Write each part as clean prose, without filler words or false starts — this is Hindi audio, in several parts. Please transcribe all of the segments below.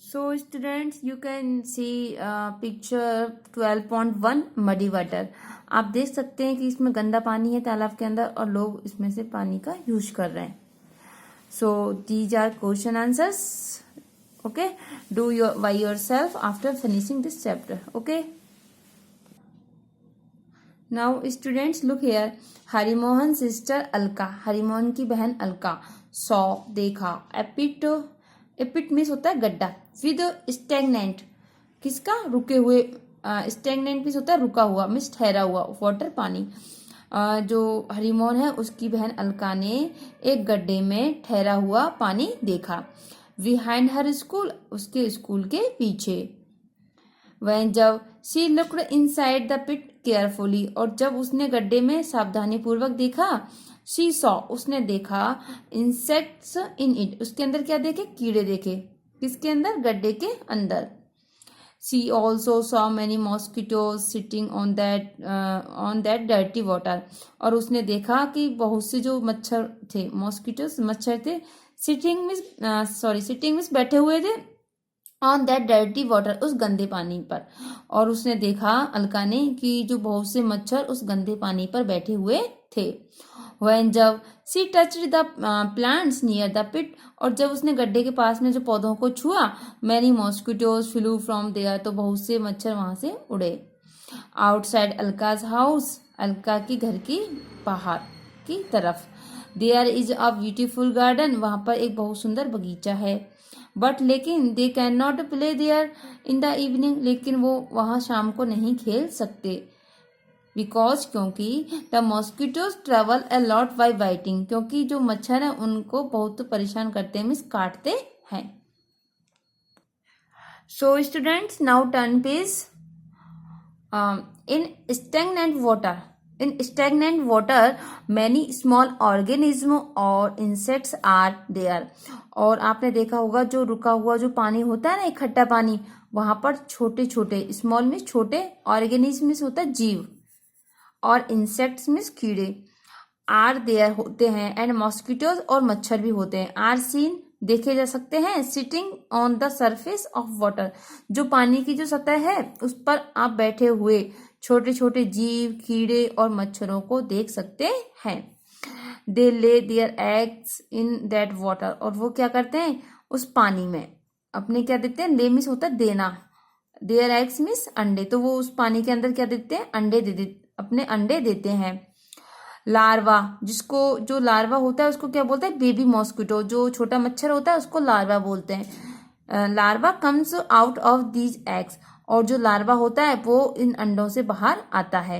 So students, you can see picture 12.1 muddy water. आप देख सकते हैं कि इसमें गंदा पानी है तालाब के अंदर और लोग इसमें से पानी का यूज कर रहे हैं. So these are question answers. Okay, do your by yourself after finishing this chapter. Okay. Now students look here. Harimohan sister Alka, Harimohan की बहन अलका saw देखा एपिट मीन्स होता है गड्ढा विद स्टेगनेंट किसका रुके हुए स्टेगनेंट मीन्स होता है रुका हुआ मीन्स ठहरा हुआ वाटर पानी जो हरिमोहन है उसकी बहन अलका ने एक गड्ढे में ठहरा हुआ पानी देखा. बिहाइंड हर स्कूल उसके स्कूल के पीछे. वह जब she looked inside the pit carefully और जब उसने गड्ढे में सावधानी पूर्वक देखा शी सॉ उसने देखा इंसेक्ट्स इन इट उसके अंदर क्या देखे कीड़े देखे किसके अंदर गड्ढे के अंदर. She also saw many mosquitoes sitting on that dirty water और उसने देखा कि बहुत से जो मच्छर थे मॉस्किटोज मच्छर थे सिटिंग मीन्स बैठे हुए थे ऑन दैट डर्टी वाटर उस गंदे पानी पर. और उसने देखा अलका ने कि जो बहुत से मच्छर उस गंदे पानी पर बैठे हुए थे. When जब she touched the plants near the pit और जब उसने गड्ढे के पास में जो पौधों को छुआ many mosquitoes flew from there तो बहुत से मच्छर वहां से उड़े. आउटसाइड अलकाज हाउस अलका की घर की बाहर की तरफ there is a beautiful garden वहां पर एक बहुत सुंदर बगीचा है. बट लेकिन they can not play there in the evening लेकिन वो वहां शाम को नहीं खेल सकते. बिकॉज क्योंकि the mosquitoes travel a lot by biting क्योंकि जो मच्छर है उनको बहुत परेशान करते हैं मीन्स काटते हैं. So students now turn page. In stagnant water many small organism और इंसेक्ट्स आर देयर. और आपने देखा होगा जो रुका हुआ जो पानी होता है ना इकट्ठा पानी वहां पर छोटे छोटे स्मॉल में छोटे ऑर्गेनिज्म होता है जीव और इंसेक्ट्स मीन्स कीड़े आर देयर होते हैं एंड मॉस्किटोज और मच्छर भी होते हैं. आर सीन देखे जा सकते हैं sitting on the surface of water जो पानी की जो सतह है उस पर आप बैठे हुए छोटे छोटे जीव कीड़े और मच्छरों को देख सकते हैं. They lay their eggs in that water और वो क्या करते हैं उस पानी में अपने क्या देते हैं ले मिस होता है देना देयर एग्स मिस अंडे तो वो उस पानी के अंदर क्या देते हैं अंडे अपने अंडे देते हैं. लार्वा जिसको जो लार्वा होता है उसको क्या बोलते हैं बेबी मॉस्किटो जो छोटा मच्छर होता है उसको लार्वा बोलते हैं. Larva comes out of these eggs और जो लार्वा होता है वो इन अंडों से बाहर आता है.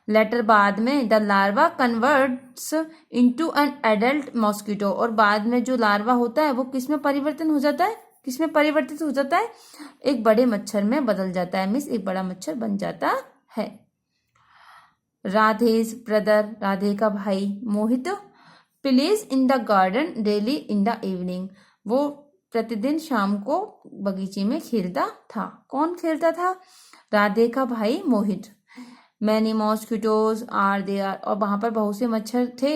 लेटर बाद में the larva converts into an adult mosquito और बाद में जो लार्वा होता है वो किसमें परिवर्तित हो जाता है एक बड़े मच्छर में बदल जाता है मीन्स एक बड़ा मच्छर बन जाता है. राधेज ब्रदर राधे का भाई Mohit plays in the garden daily in the evening वो प्रतिदिन शाम को बगीचे में खेलता था. कौन खेलता था राधे का भाई मोहित. मैनी मॉस्किटोज आर देयर और वहां पर बहुत से मच्छर थे.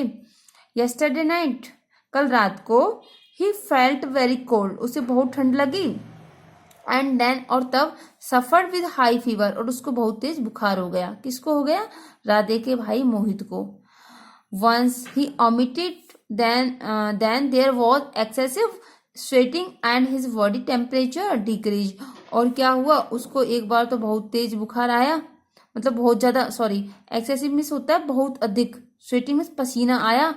यस्टरडे नाइट कल रात को ही फेल्ट वेरी कोल्ड उसे बहुत ठंड लगी. एंड देन और तब सफर्ड विद हाई फीवर और उसको बहुत तेज बुखार हो गया. किसको हो गया राधे के भाई मोहित को. Once he omitted then there was excessive sweating and his body temperature decrease और क्या हुआ उसको एक बार तो बहुत तेज बुखार आया मतलब बहुत ज्यादा एक्सेसिव मीन्स होता है बहुत अधिक स्वेटिंग मीन्स पसीना आया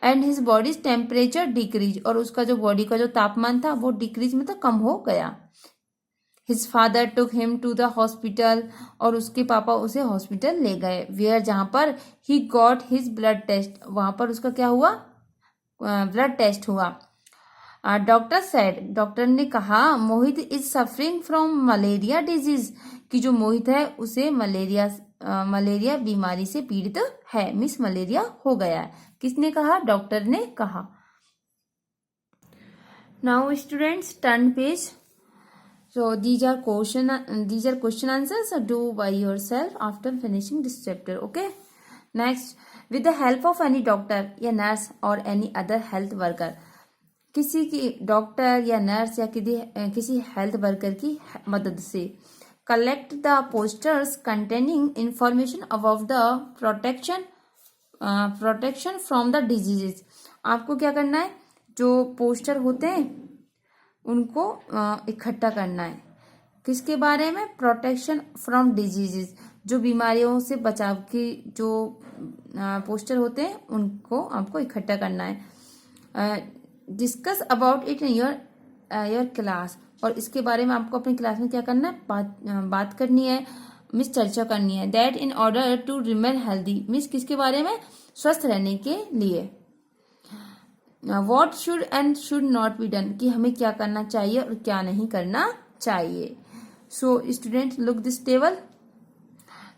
and his body temperature decrease और उसका जो बॉडी का जो तापमान था वो डिक्रीज मतलब कम हो गया. His father took him to the hospital और उसके पापा उसे हॉस्पिटल ले गए. वेयर जहां पर he got his blood test वहां पर उसका क्या हुआ ब्लड टेस्ट हुआ. डॉक्टर सेड डॉक्टर ने कहा Mohit is suffering from malaria disease कि जो मोहित है उसे मलेरिया बीमारी से पीड़ित है मिस मलेरिया हो गया है. किसने कहा डॉक्टर ने कहा. Now students turn page. So these are question answers. So do by yourself after finishing this chapter. Okay. Next, with the help of any doctor, a nurse or any other health worker, किसी की डॉक्टर या नर्स या किसी हेल्थ वर्कर की मदद से। Collect the posters containing information about the protection from the diseases. आपको क्या करना है, जो पोस्टर होते हैं उनको इकट्ठा करना है। किसके बारे में? प्रोटेक्शन फ्रॉम डिजीजेस, जो बीमारियों से बचाव की जो पोस्टर होते हैं उनको आपको इकट्ठा करना है। Discuss about it in your class, और इसके बारे में आपको अपनी क्लास में क्या करना है, बात करनी है, मिस चर्चा करनी है। That in order to remain healthy, miss किसके बारे में? स्वस्थ रहने के लिए। What should and should not be done, कि हमें क्या करना चाहिए और क्या नहीं करना चाहिए। So student look this table.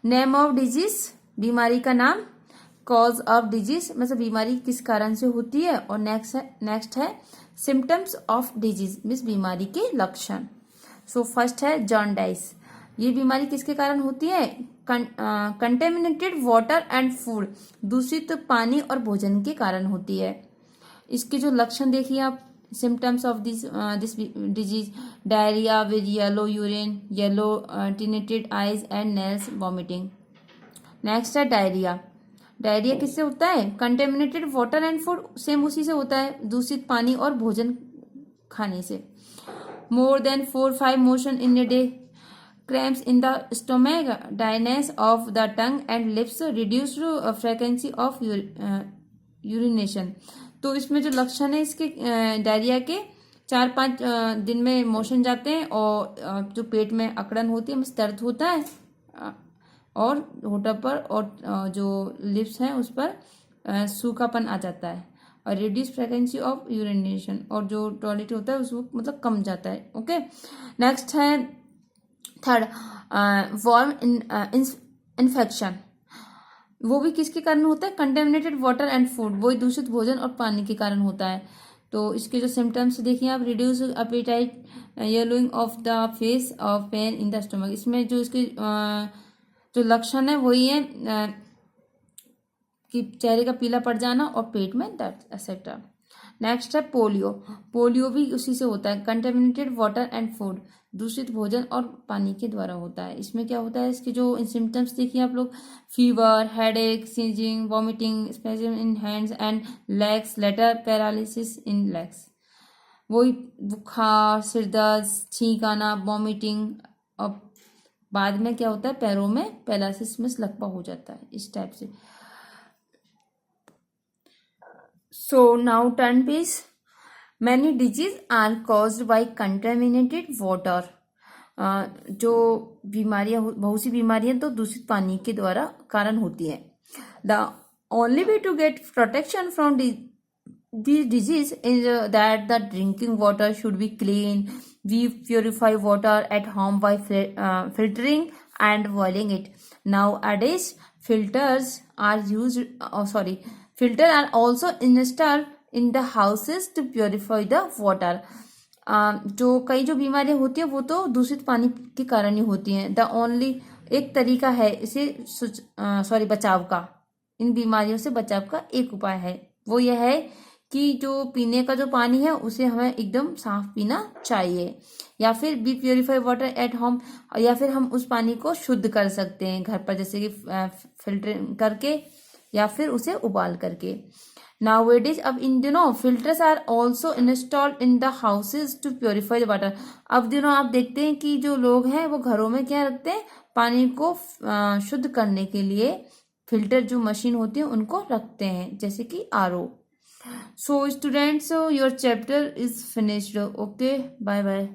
Name of disease, बीमारी का नाम। कॉज ऑफ डिजीज, मतलब बीमारी किस कारण से होती है। और नेक्स्ट है सिम्टम्स ऑफ डिजीज, मीन्स बीमारी के लक्षण। सो फर्स्ट है जॉन्डिस, ये बीमारी किसके कारण होती है? कंटेमिनेटेड वाटर एंड फूड, दूषित पानी और भोजन के कारण होती है। इसके जो लक्षण देखिए आप, symptoms of this disease, diarrhoea with yellow urine, yellow tinted eyes and nails, vomiting. Next है डायरिया। डायरिया किससे होता है? Contaminated water and food, same उसी से होता है, दूषित पानी और भोजन खाने से। More than 4-5 motion in a day, cramps in the stomach, dryness of the tongue and lips, reduced frequency of urination. तो इसमें जो लक्षण है इसके डायरिया के, 4-5 दिन में मोशन जाते हैं और जो पेट में अकड़न होती है, मतलब दर्द होता है, और होठों पर और जो लिप्स हैं उस पर सूखापन आ जाता है, और रिड्यूस फ्रीक्वेंसी ऑफ यूरिनेशन, और जो टॉयलेट होता है उसको मतलब कम जाता है। ओके, नेक्स्ट है थर्ड वॉर्म इन्फेक्शन, वो भी किसके कारण होता है? कंटेमिनेटेड वाटर एंड फूड, वही दूषित भोजन और पानी के कारण होता है। तो इसके जो सिम्टम्स देखिए आप, reduce appetite, yellowing of the face, of pain in the stomach. इसमें जो इसके जो लक्षण है वही है कि चेहरे का पीला पड़ जाना और पेट में दर्द, एक्सेट्रा। नेक्स्ट है पोलियो। पोलियो भी उसी से होता है, कंटेमिनेटेड वाटर एंड फूड, दूषित भोजन और पानी के द्वारा होता है। इसमें क्या होता है, इसके जो सिम्टम्स देखिए आप लोग, fever, headache, seizing, vomiting, spasm in hands and legs, later paralysis in legs, वही बुखार, सिरदर्द, छींक आना, वॉमिटिंग, और बाद में क्या होता है, पैरों में पैरालिसिस में लकवा हो जाता है, इस टाइप से। So now turn page. Many diseases are caused by contaminated water. जो बीमारियां, बहुत सी बीमारियां तो दूषित पानी के द्वारा कारण होती है। The only way to get protection from these disease is that the drinking water should be clean. We purify water at home by filtering and boiling it. Nowadays, filters are used. Filter are also installed in the houses to purify the water. जो कई जो बीमारियां होती है वो तो दूषित पानी के कारण ही होती हैं। द ओनली, एक तरीका है इसे बचाव का, इन बीमारियों से बचाव का एक उपाय है, वो यह है कि जो पीने का जो पानी है उसे हमें एकदम साफ पीना चाहिए, या फिर be purify water at home, या फिर हम उस पानी को शुद्ध कर सकते हैं घर पर, जैसे कि फिल्टर करके या फिर उसे उबाल करके। Nowadays, अब इन दिनों filters are also installed in the houses to purify the water. अब दिनों आप देखते हैं कि जो लोग हैं वो घरों में क्या रखते हैं, पानी को शुद्ध करने के लिए फिल्टर जो मशीन होती है उनको रखते हैं, जैसे कि RO। So students, your chapter is finished. Okay, bye bye.